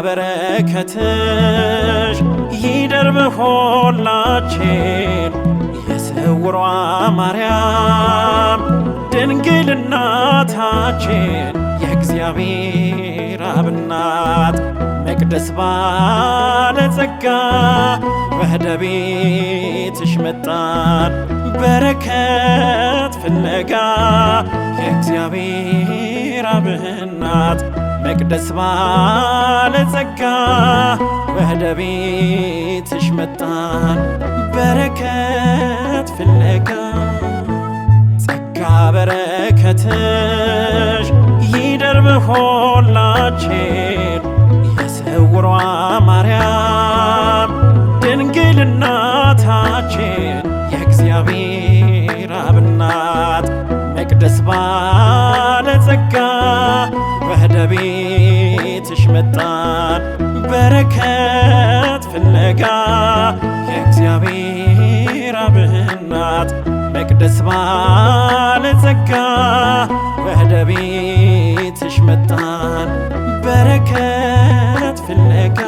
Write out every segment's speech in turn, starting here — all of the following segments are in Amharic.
በረከትሽ ይደር በሁላችን የስውሯ ማርያም ድንግል እናታችን የእግዚአብሔር አብ እናት መቅደስ ባለጸጋ ወደ ቤትሽ መጣን በረከት ፍለጋ የእግዚአብሔር አብ እናት መቅደስ ባለጸጋ ወደ ቤትሽ መጣን በረከት ፍለጋ ጸጋ በረከትሽ ይደር በሁላችን የስውሯ ማርያም ድንግል እናታችን የእግዚአብሔር አብ እናት መቅደስ ባለጸጋ ወደ ቤትሽ መጣን በረከት ፍለጋ የእግዚአብሔር አብ እናት መቅደስ ባለጸጋ ወደ ቤትሽ መጣን በረከት ፍለጋ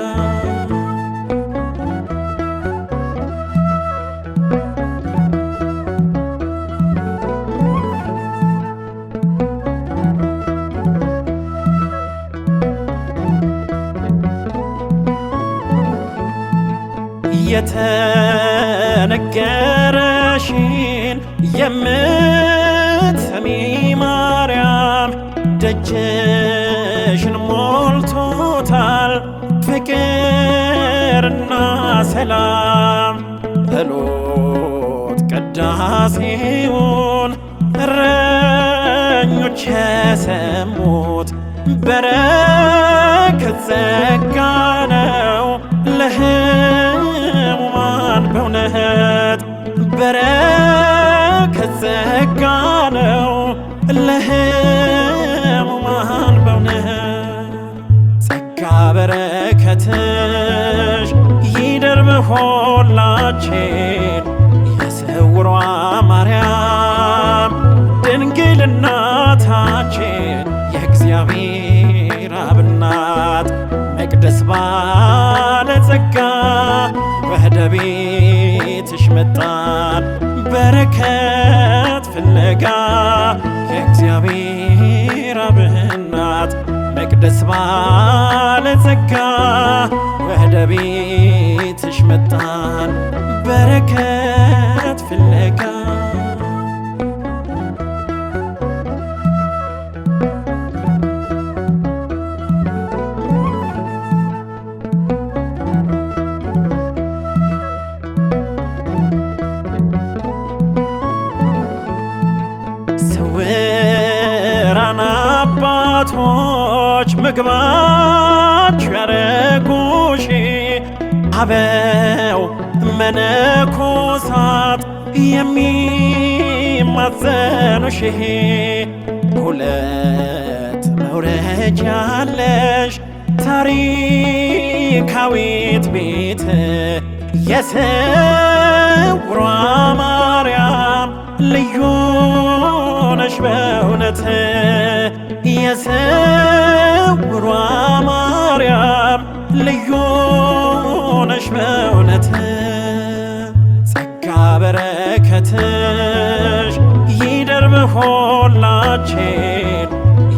የተነገረሽን የምትሰሚ ማርያም ደጅሽን ሞልቶታል ፍቅርና ሰላም ጸሎት ቅዳሴውን እረኞች የሰሙት በረከት ጸጋ ነው ለሕሙማን በእውነት በረከት ጸጋ ነው ለሕሙማን በእውነት ጸጋ በረከትሽ ይደር በሁላችን የስውሯ ማርያም ድንግል እናታችን የእግዚአብሔር አብ እናት መቅደስ ባለጸጋ ወደ ቤትሽ መጣን በረከት ፍለጋ የእግዚአብሔር አብ እናት መቅደስ ባለጸጋ ወደ ቤትሽ መጣን በረከት ፍለጋ ስውራን አባቶች ምግባችሁ ያረጉሽ አበው መነኮሳት የሚማጸኑሽ ሁለት መውረጃ አለሽ ታሪካዊት ቤት የስውሯ ማርያም ልዩ ነሽ በእውነት የስውሯ ማርያም ልዩ ነሽ በእውነት ጸጋ በረከትሽ ይደር በሁላችን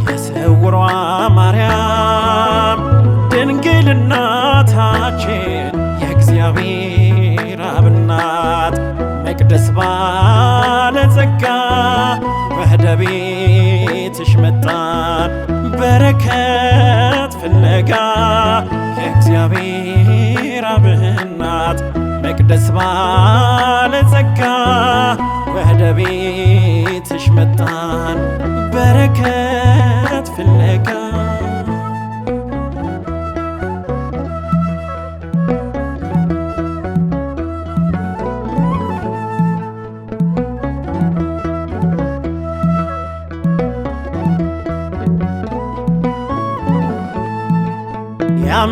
የስውሯ ማርያም ድንግል እናታችን የእግዚአብሔር አብ እናት መቅደስ ባለጸጋ ወደ ቤትሽ መጣን በረከት ፍለጋ የእግዚአብሔር አብ እናት መቅደስ ባለጸጋ ወደ ቤትሽ መጣን በረከት ፍለጋ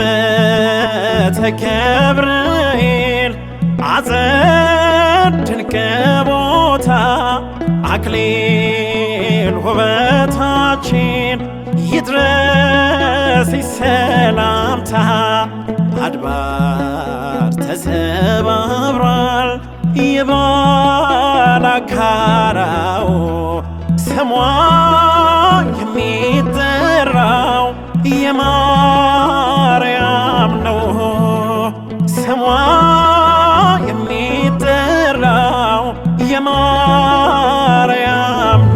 ዓመተ ገብርኤል አጸድ ድንቅ ቦታ አክሊል ውበታችን ይድረስ ሰላምታ አድባር ተሰባብሯል የባላጋራው ስሟ የሚጠራው የማርያም ነው። ስሟ የሚጠራው የማርያም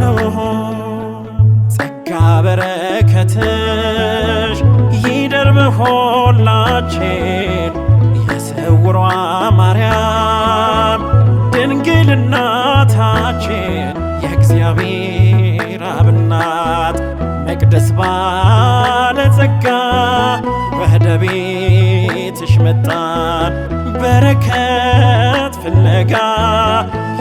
ነው። ጸጋ በረከትሽ ይደር በሁላችን የስውሯ ማርያም ድንግል እናታችን የእግዚአብሔር አብ እናት መቅደስ ባለጸጋ ወደ ቤትሽ መጣን በረከት ፍለጋ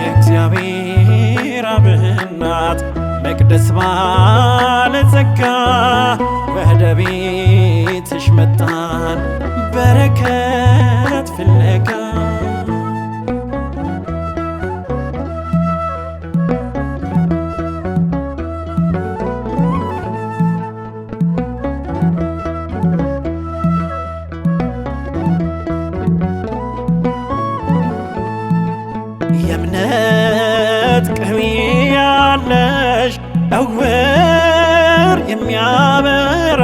የእግዚአብሔር አብ እናት መቅደስ ባለጸጋ ወደ ቤትሽ መጣን በረከት ፍለጋ። የእምነት ቅኔ ያለሽ እውር የሚያበራ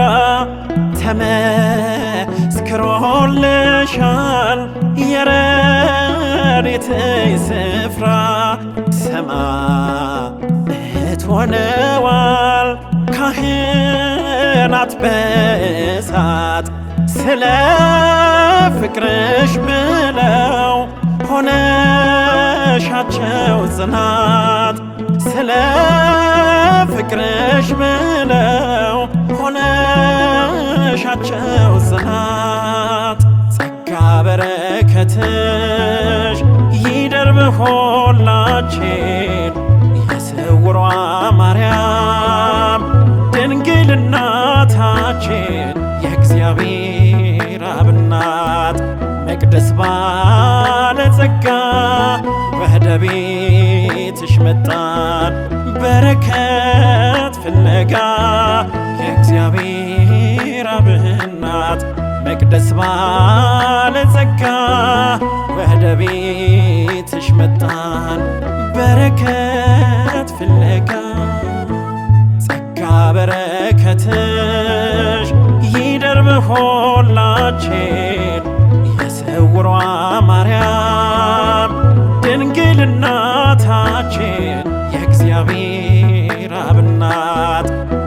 ተመስክሮልሻል የረድኤትሽ ስፍራ ሰማዕት ሆነዋል ካህናት በእሳት ስለ ፍቅርሽ ብለው ሆነሻቸው ጽናት ስለ ፍቅርሽ ብለው ሆነሻቸው ጽናት። ጸጋ በረከትሽ ይደር በሁላችን የስውሯ ማርያም ድንግል እናታችን የእግዚአብሔር አብ እናት መቅደስ ባለጸጋ ወደ ቤትሽ መጣን በረከት ፍለጋ የእግዚአብሔር አብ እናት መቅደስ ባለጸጋ ወደ ቤትሽ መጣን በረከት ፍለጋ። ጸጋ በረከትሽ ይደር በሁላችን የስውሯ ማርያም ድንግል እናታችን የእግዚአብሔር አብ እናት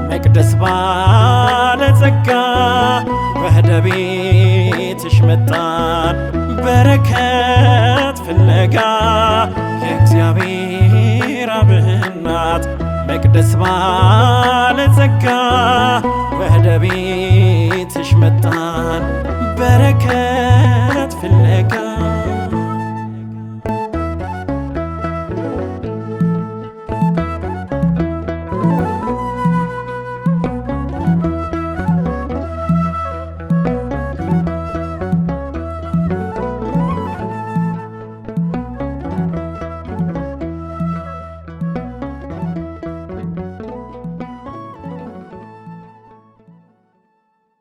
መቅደስ ባለጸጋ ወደ ቤትሽ መጣን በረከት ፍለጋ የእግዚአብሔር አብ እናት መቅደስ ባለጸጋ